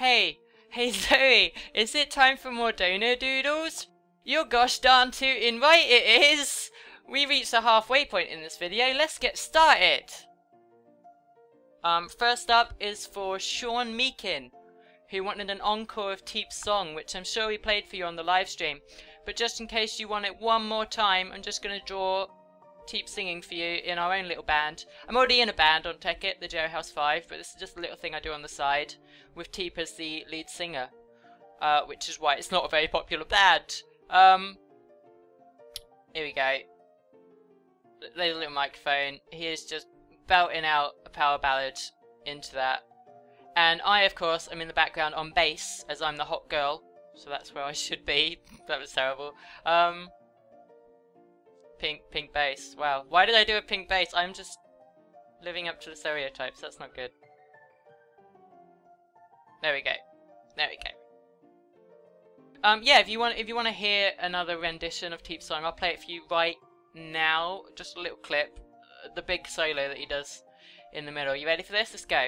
Hey Zoey, is it time for more donor doodles? You're gosh darn tootin' right it is! We reached the halfway point in this video, let's get started! First up is for Sean Meakin, who wanted an encore of Teep's song, which I'm sure we played for you on the live stream. But just in case you want it one more time, I'm just going to draw Teep singing for you in our own little band. I'm already in a band on Tekkit, the Jailhouse 5, but this is just a little thing I do on the side, with Teep as the lead singer, which is why it's not a very popular band. Here we go. There's a little microphone. He is just belting out a power ballad into that. And I, of course, am in the background on bass, as I'm the hot girl, so that's where I should be. That was terrible. Pink bass. Wow. Why did I do a pink bass? I'm just living up to the stereotypes. That's not good. There we go. There we go. Yeah, if you want to hear another rendition of Teep's song, I'll play it for you right now. Just a little clip. The big solo that he does in the middle. You ready for this? Let's go.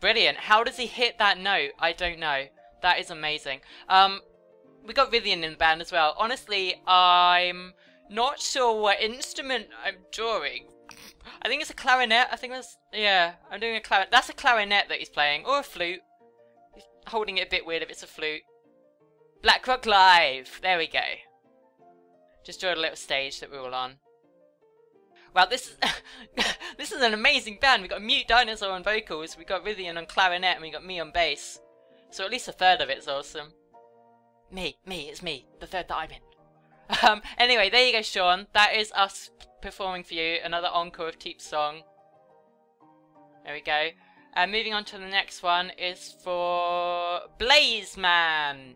Brilliant. How does he hit that note? I don't know. That is amazing. We got Vivian in the band as well. Honestly, I'm not sure what instrument I'm drawing. I think it's a clarinet. I think that's... yeah, I'm doing a clarinet. That's a clarinet that he's playing. Or a flute. He's holding it a bit weird if it's a flute. Blackrock Live. There we go. Just drawed a little stage that we're all on. Wow, this is this is an amazing band. We got Mute Dinosaur on vocals, we got Vivian on clarinet, and we got me on bass. So at least a third of it's awesome. It's me, the third that I'm in. Anyway, there you go, Sean. That is us performing for you another encore of Teep's song. There we go. And moving on to the next one is for Blaze Man,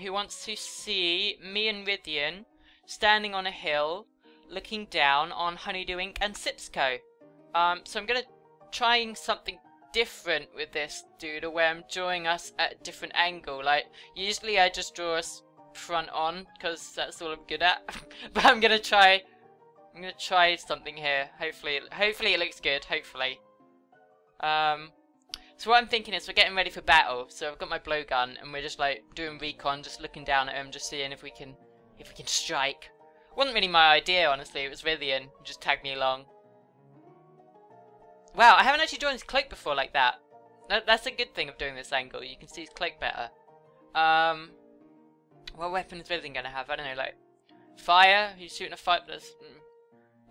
who wants to see me and Vivian standing on a hill, looking down on Honeydew Inc. and Sipsco. So I'm going to try something different with this doodle where I'm drawing us at a different angle. Like, usually I just draw us front on because that's all I'm good at. But I'm going to try something here. Hopefully it looks good. Hopefully. So what I'm thinking is we're getting ready for battle. So I've got my blowgun and we're just like doing recon, just looking down at him, just seeing if we can strike. Wasn't really my idea, honestly. It was Vivian who just tagged me along. Wow, I haven't actually drawn his cloak before like that. That's a good thing of doing this angle. You can see his cloak better. What weapon is Vivian going to have? I don't know, like... fire? He's shooting a fire...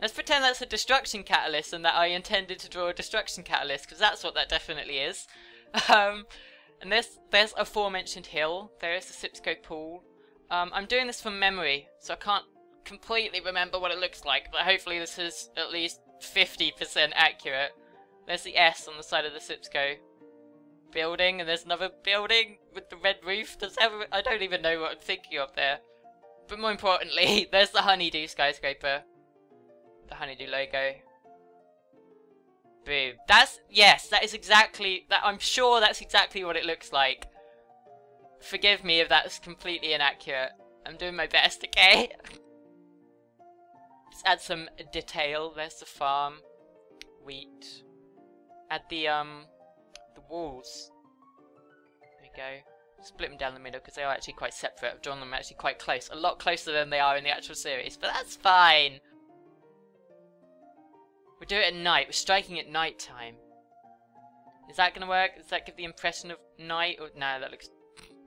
Let's pretend that's a destruction catalyst and that I intended to draw a destruction catalyst, because that's what that definitely is. And there's aforementioned hill. There is the Sipsco pool. I'm doing this from memory, so I can't completely remember what it looks like, but hopefully this is at least 50% accurate. There's the S on the side of the Sipsco building, and there's another building with the red roof. I don't even know what I'm thinking of there. But more importantly, there's the Honeydew skyscraper. The Honeydew logo. Boom. Yes, that is exactly, I'm sure that's exactly what it looks like. Forgive me if that's completely inaccurate. I'm doing my best, okay? Let's add some detail. There's the farm. Wheat. Add the walls. There we go. Split them down the middle because they are actually quite separate. I've drawn them actually quite close. A lot closer than they are in the actual series. But that's fine. We'll do it at night. We're striking at night time. Is that going to work? Does that give the impression of night? Or no, that looks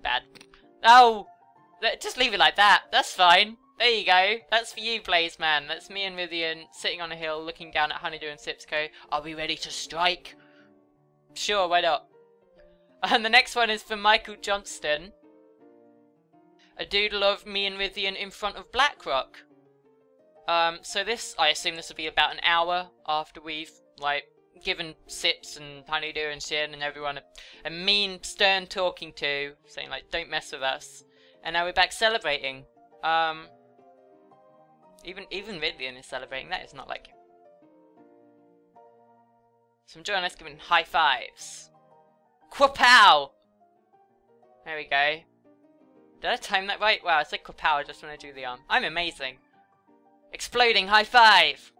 bad. Oh! Just leave it like that. That's fine. There you go. That's for you, Blaze Man. That's me and Vivian sitting on a hill looking down at Honeydew and Sipsco. Are we ready to strike? Sure, why not? And the next one is for Michael Johnston. A doodle of me and Vivian in front of Blackrock. So this, I assume this will be about an hour after we've, like, given Sips and Honeydew and Shin and everyone a mean, stern talking to, saying, like, don't mess with us. And now we're back celebrating. Even Vivian is celebrating. That is not like him. So I'm drawing us giving high fives. Quapow! There we go. Did I time that right? Wow, I said quapow just when I do the arm. I'm amazing. Exploding high five!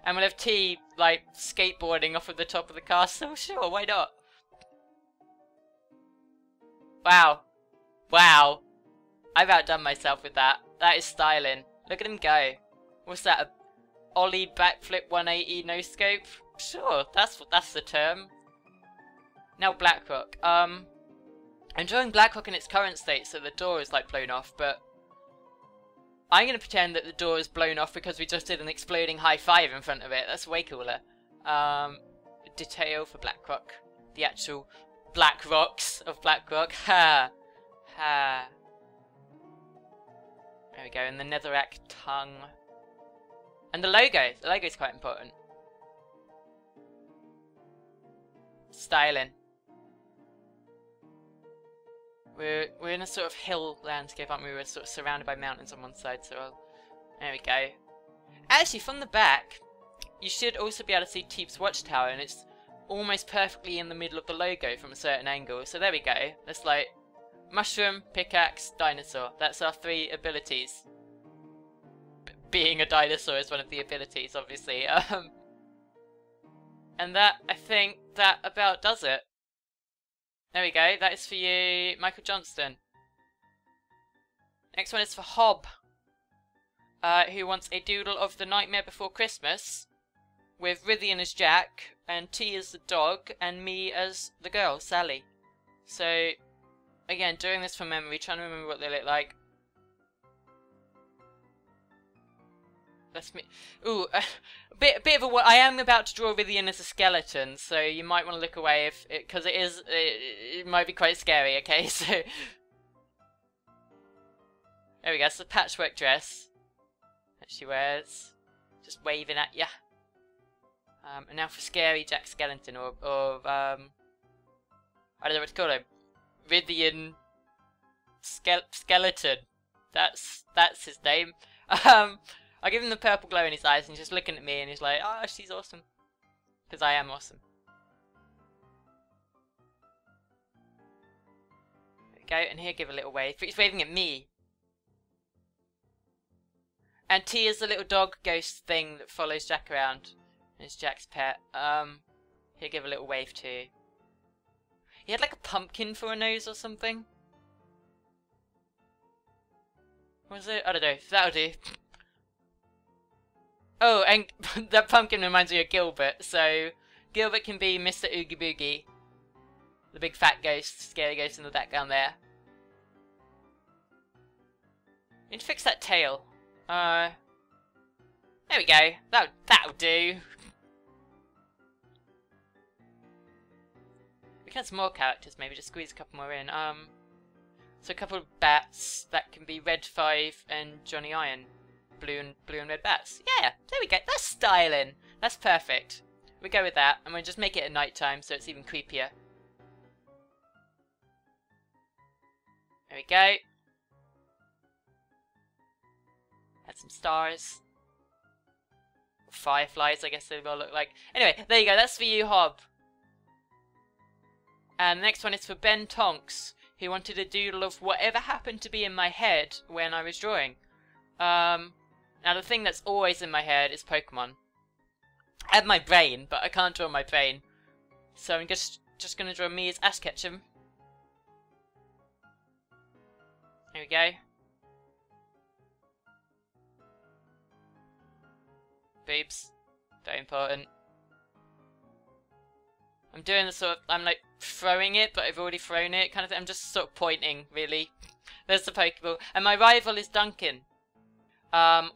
And we'll have T, like, skateboarding off of the top of the castle. Sure, why not? Wow. Wow. I've outdone myself with that. That is styling. Look at him go. What's that? A ollie backflip 180 no scope? Sure, that's the term. Now Blackrock. I'm drawing Blackrock in its current state, so the door is like blown off, but I'm gonna pretend that the door is blown off because we just did an exploding high five in front of it. That's way cooler. Detail for Blackrock. The actual black rocks of Blackrock. Ha! Ha! There we go, and the netherrack tongue. And the logo. The logo is quite important. Styling. We're in a sort of hill landscape, aren't we? We're sort of surrounded by mountains on one side, so there we go. Actually, from the back, you should also be able to see Teep's watchtower, and it's almost perfectly in the middle of the logo from a certain angle. So there we go. That's like mushroom, pickaxe, dinosaur. That's our 3 abilities. Being a dinosaur is one of the abilities, obviously. And that, I think, that about does it. There we go. That is for you, Michael Johnston. Next one is for Hob, who wants a doodle of The Nightmare Before Christmas, with Rithian as Jack, and T as the dog, and me as the girl, Sally. So, again, doing this from memory, trying to remember what they look like. That's me. Ooh, a bit of a. I am about to draw Rithian as a skeleton, so you might want to look away if because it might be quite scary. Okay, so there we go. It's a patchwork dress that she wears, just waving at ya. And now for scary Jack Skellington, or I don't know what to call him, Rithian Skeleton. That's his name. I give him the purple glow in his eyes, and he's just looking at me, and he's like, "Oh, she's awesome," because I am awesome. There we go, and here, give a little wave. He's waving at me. And T is the little dog ghost thing that follows Jack around. And it's Jack's pet. Here, give a little wave too. He had like a pumpkin for a nose or something. What was it? I don't know. That'll do. Oh, and that pumpkin reminds me of Gilbert. So Gilbert can be Mr. Oogie Boogie, the big fat ghost, scary ghost in the background there. Need to fix that tail. There we go. That'll do. We can add some more characters, maybe just squeeze a couple more in. So a couple of bats that can be Red 5 and Johnny Iron. Blue and red bats. Yeah, there we go. That's styling. That's perfect. We go with that, and we'll just make it at night time so it's even creepier. There we go. Add some stars. Fireflies, I guess they will look like. Anyway, there you go. That's for you, Hob. And the next one is for Ben Tonks, who wanted a doodle of whatever happened to be in my head when I was drawing. Now the thing that's always in my head is Pokemon. I have my brain, but I can't draw my brain. So I'm just going to draw me as Ash Ketchum. There we go. Boobs. Very important. I'm doing the sort of, I'm like throwing it, but I've already thrown it kind of thing. I'm just sort of pointing, really. There's the Pokeball. And my rival is Duncan.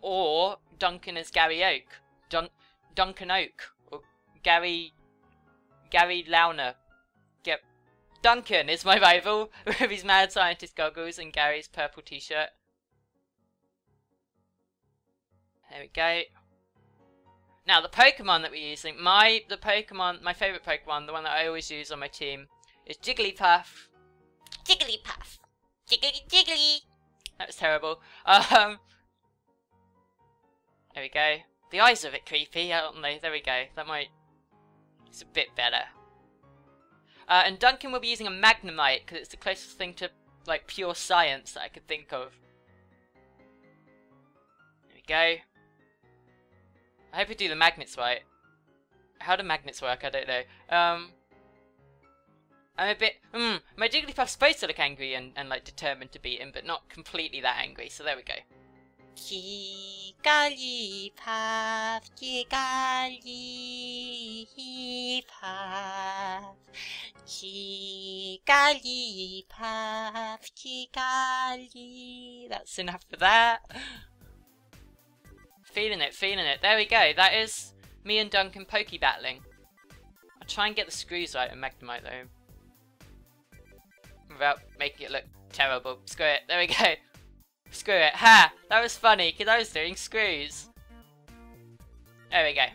Or Duncan is Gary Oak. Duncan Oak. Or Gary Launer. Yep. Duncan is my rival with his mad scientist goggles and Gary's purple t-shirt. There we go. Now the Pokemon that we're using, my favourite Pokemon, the one that I always use on my team, is Jigglypuff. Jigglypuff. Jiggly. That was terrible. There we go. The eyes are a bit creepy, aren't they? There we go. It's a bit better. And Duncan will be using a Magnemite, because it's the closest thing to, like, pure science that I could think of. There we go. I hope we do the magnets right. How do magnets work? I don't know. I'm a bit... my Jigglypuff's supposed to look angry and like determined to beat him, but not completely that angry, so there we go. Jigglypuff, Jigglypuff, Jigglypuff, Jiggly. That's enough for that. Feeling it, feeling it. There we go. That is me and Duncan pokey battling. I'll try and get the screws right and Magnemite though. Without making it look terrible. Screw it. There we go. Screw it. Ha! That was funny because I was doing screws. There we go.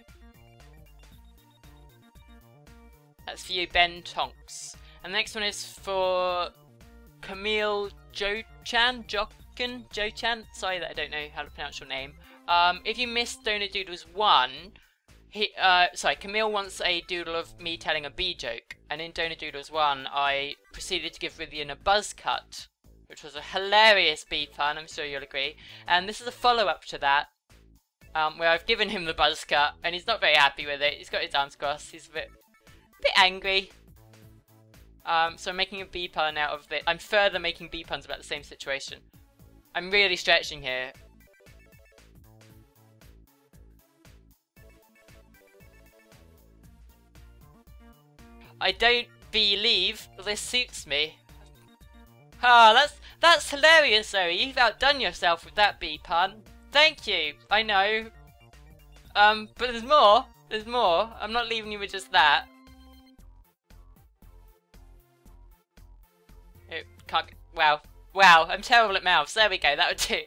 That's for you, Ben Tonks. And the next one is for Camille Jo-chan? Jo-chan? Sorry that I don't know how to pronounce your name. If you missed Donut Doodles 1, Camille wants a doodle of me telling a bee joke, and in Donut Doodles 1, I proceeded to give Rithian a buzz cut, which was a hilarious bee pun, I'm sure you'll agree. And this is a follow-up to that, where I've given him the buzz cut, and he's not very happy with it. He's got his arms crossed, he's a bit angry. So I'm making a bee pun out of it. I'm further making bee puns about the same situation. I'm really stretching here. I don't believe this suits me. Ah, that's hilarious, Zoey. You've outdone yourself with that bee pun. Thank you. I know. But there's more. There's more. I'm not leaving you with just that. It can't. Wow. Wow. I'm terrible at mouths. There we go. That would do.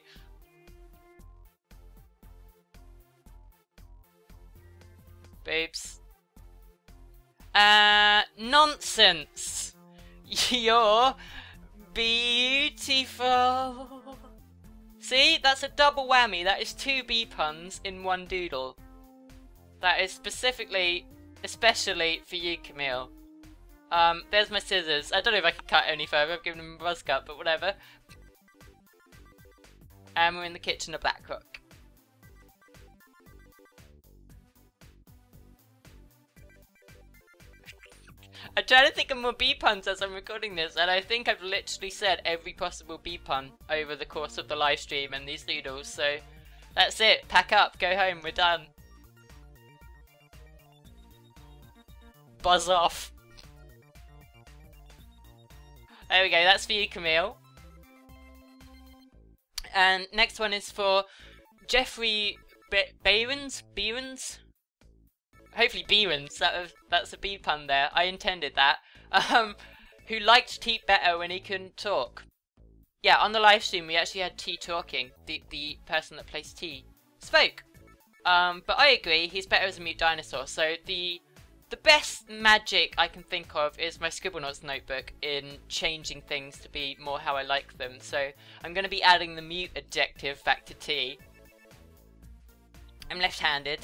Boobs. Nonsense. You're beautiful. See, that's a double whammy. That is 2 bee puns in 1 doodle. That is especially for you, Camille. There's my scissors. I don't know if I can cut any further. I've given him a buzz cut, but whatever. And we're in the kitchen of Blackrock. I'm trying to think of more bee puns as I'm recording this, and I think I've literally said every possible bee pun over the course of the live stream and these doodles, so that's it. Pack up, go home, we're done. Buzz off. There we go, that's for you, Camille. And next one is for Jeffrey Behrens? Hopefully Behrens, that's a bee pun there. I intended that. Who liked T better when he couldn't talk. Yeah, on the live stream we actually had T talking. The person that plays T spoke. But I agree, he's better as a mute dinosaur. So the best magic I can think of is my Scribblenauts notebook in changing things to be more how I like them. So I'm going to be adding the mute adjective back to T. I'm left-handed.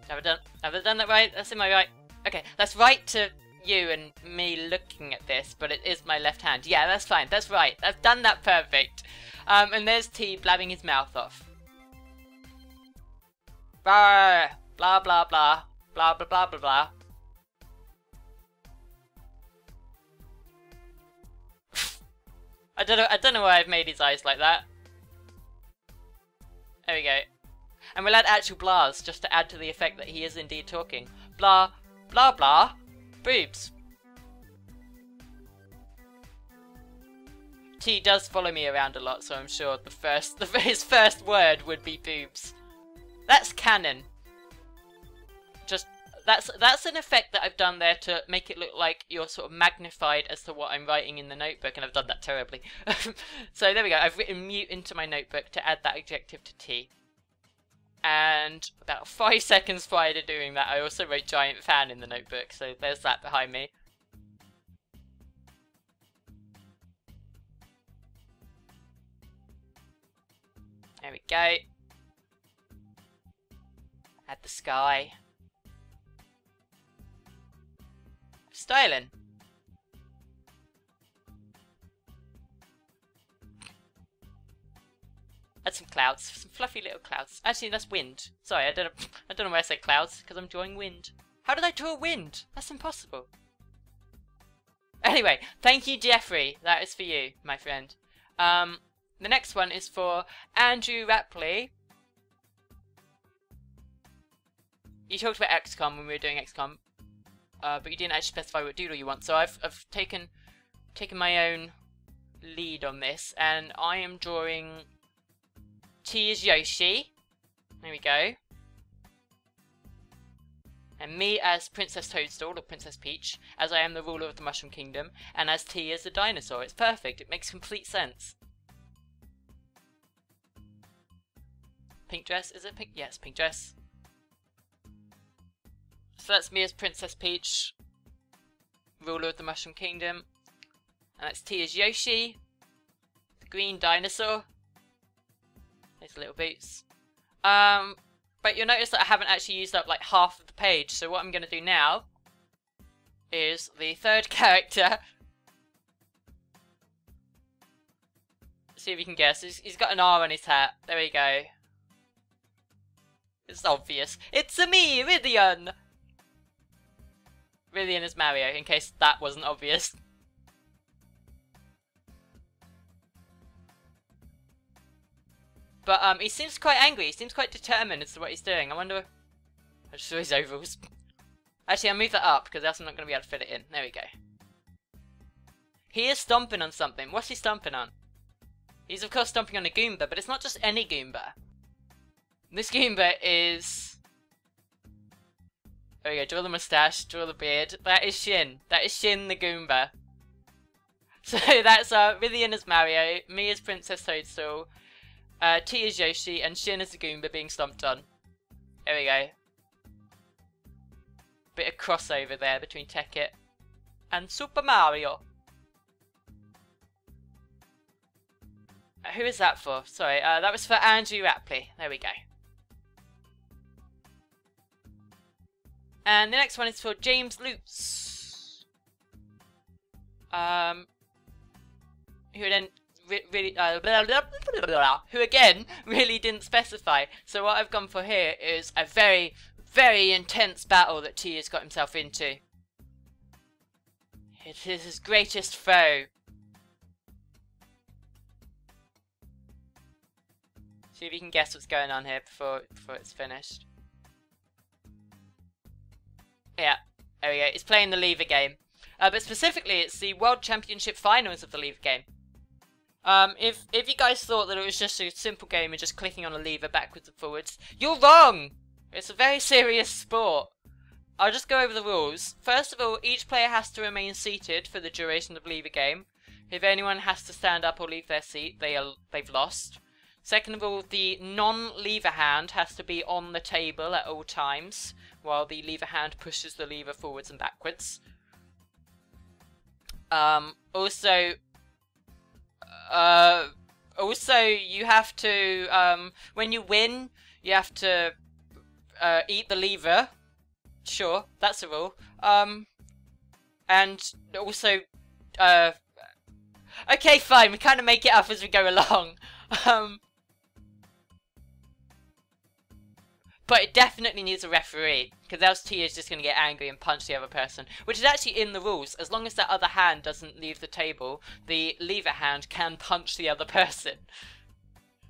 Have I done that right? That's in my right. Okay, that's right to you and me looking at this, but it is my left hand. Yeah, that's fine. That's right. I've done that perfect. And there's T blabbing his mouth off. Blah blah blah blah blah blah blah blah blah. I don't know why I've made his eyes like that. There we go. And we'll add actual blahs just to add to the effect that he is indeed talking. Blah, blah, blah, boobs. T does follow me around a lot, so I'm sure his first word would be boobs. That's canon. Just that's an effect that I've done there to make it look like you're sort of magnified as to what I'm writing in the notebook, and I've done that terribly. So there we go. I've written mute into my notebook to add that adjective to T. And about 5 seconds prior to doing that, I also wrote giant fan in the notebook, so there's that behind me. There we go. Add the sky. Styling. That's some clouds, some fluffy little clouds. Actually, that's wind. Sorry, I don't know why I say clouds, because I'm drawing wind. How did I draw wind? That's impossible. Anyway, thank you, Jeffrey. That is for you, my friend. The next one is for Andrew Rapley. You talked about XCOM when we were doing XCOM, but you didn't actually specify what doodle you want. So I've taken my own lead on this, and I am drawing T as Yoshi. There we go. And me as Princess Toadstool, or Princess Peach, as I am the ruler of the Mushroom Kingdom, and as T as the dinosaur. It's perfect. It makes complete sense. Pink dress, is it pink? Yes, pink dress. So that's me as Princess Peach, ruler of the Mushroom Kingdom. And that's T as Yoshi, the green dinosaur. His little boots. But you'll notice that I haven't actually used up like half of the page. So what I'm going to do now is the third character. See if you can guess. He's got an R on his hat. There we go. It's obvious. It's me, Rydian! Rydian is Mario, in case that wasn't obvious. But he seems quite angry. He seems quite determined as to what he's doing. I wonder. I just saw his overalls. Actually, I'll move that up because else I'm not going to be able to fit it in. There we go. He is stomping on something. What's he stomping on? He's of course stomping on a Goomba, but it's not just any Goomba. This Goomba is. There we go. Draw the moustache. Draw the beard. That is Shin. That is Shin the Goomba. So that's Rydian as Mario, me as Princess Toadstool. T as Yoshi, and Shin as the Goomba being stomped on. There we go. Bit of crossover there between Tekkit and Super Mario. Who is that for? Sorry, that was for Andrew Rapley. There we go. And the next one is for James Lutz. Who then really who again really didn't specify. So what I've gone for here is a very, very intense battle that T has got himself into. It is his greatest foe. See if you can guess what's going on here before it's finished. Yeah, there we go. It's playing the lever game. But specifically, it's the World Championship Finals of the lever game. If you guys thought that it was just a simple game of just clicking on a lever backwards and forwards, you're wrong! It's a very serious sport. I'll just go over the rules. First of all, each player has to remain seated for the duration of the lever game. If anyone has to stand up or leave their seat, they've lost. Second of all, the non-lever hand has to be on the table at all times, while the lever hand pushes the lever forwards and backwards. Also, you have to, when you win, you have to eat the lever. Sure, that's a rule. And also, okay, fine, we kind of make it up as we go along. But it definitely needs a referee, because else T is just going to get angry and punch the other person, which is actually in the rules. As long as that other hand doesn't leave the table, the lever hand can punch the other person.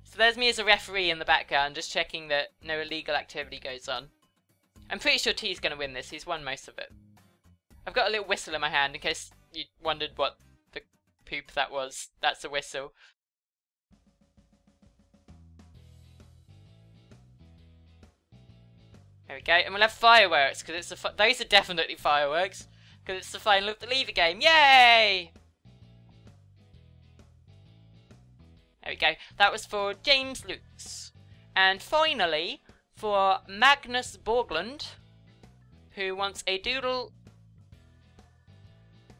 So there's me as a referee in the background, just checking that no illegal activity goes on. I'm pretty sure T's going to win this. He's won most of it. I've got a little whistle in my hand in case you wondered what the poop that was. That's a whistle. There we go, and we'll have fireworks, because it's those are definitely fireworks, because it's the final of the lever game. Yay! There we go. That was for James Lutz. And finally, for Magnus Borglund, who wants a doodle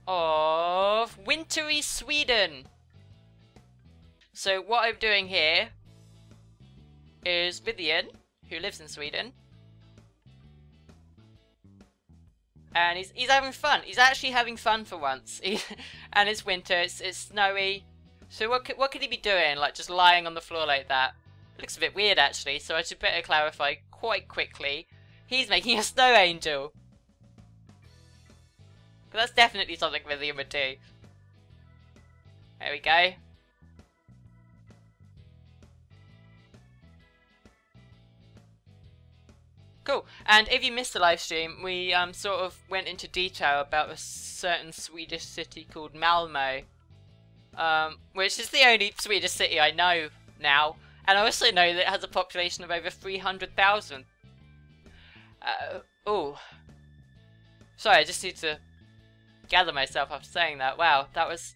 of wintry Sweden. So what I'm doing here is Rydian, who lives in Sweden. And he's having fun. He's actually having fun for once. And it's winter. It's snowy. So what could he be doing? Like just lying on the floor like that? It looks a bit weird actually, so I should better clarify quite quickly. He's making a snow angel. That's definitely something Vivian would do. There we go. Cool. And if you missed the live stream, we sort of went into detail about a certain Swedish city called Malmö, which is the only Swedish city I know now, and I also know that it has a population of over 300,000. Oh, sorry, I just need to gather myself after saying that. Wow, that was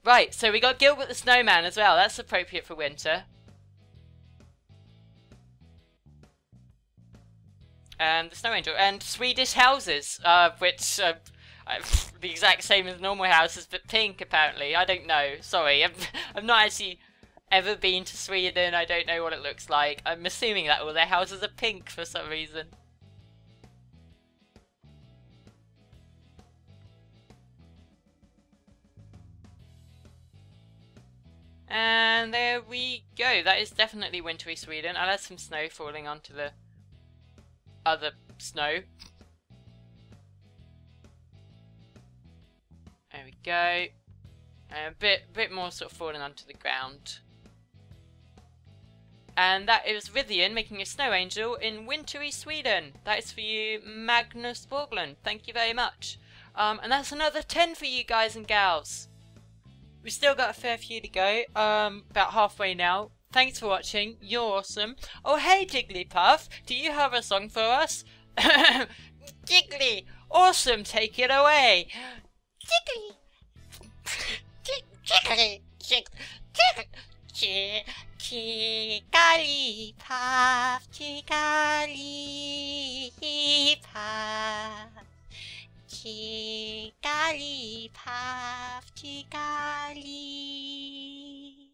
right. So we got Gilbert the Snowman as well. That's appropriate for winter. And the Snow Angel, and Swedish houses, which the exact same as normal houses, but pink apparently. I don't know. Sorry, I've not actually ever been to Sweden. I don't know what it looks like. I'm assuming that all their houses are pink for some reason. And there we go. That is definitely wintry Sweden. I'll add some snow falling onto the other snow. There we go. A bit more sort of falling onto the ground. And that is Vivian making a snow angel in wintry Sweden. That is for you, Magnus Borglund. Thank you very much. And that's another 10 for you guys and gals. We've still got a fair few to go. About halfway now. Thanks for watching. You're awesome. Oh, hey, Jigglypuff. Do you have a song for us? Jiggly. Awesome. Take it away. Jiggly. Jiggly. Jigglypuff. Jigglypuff. Jigglypuff. Jiggly.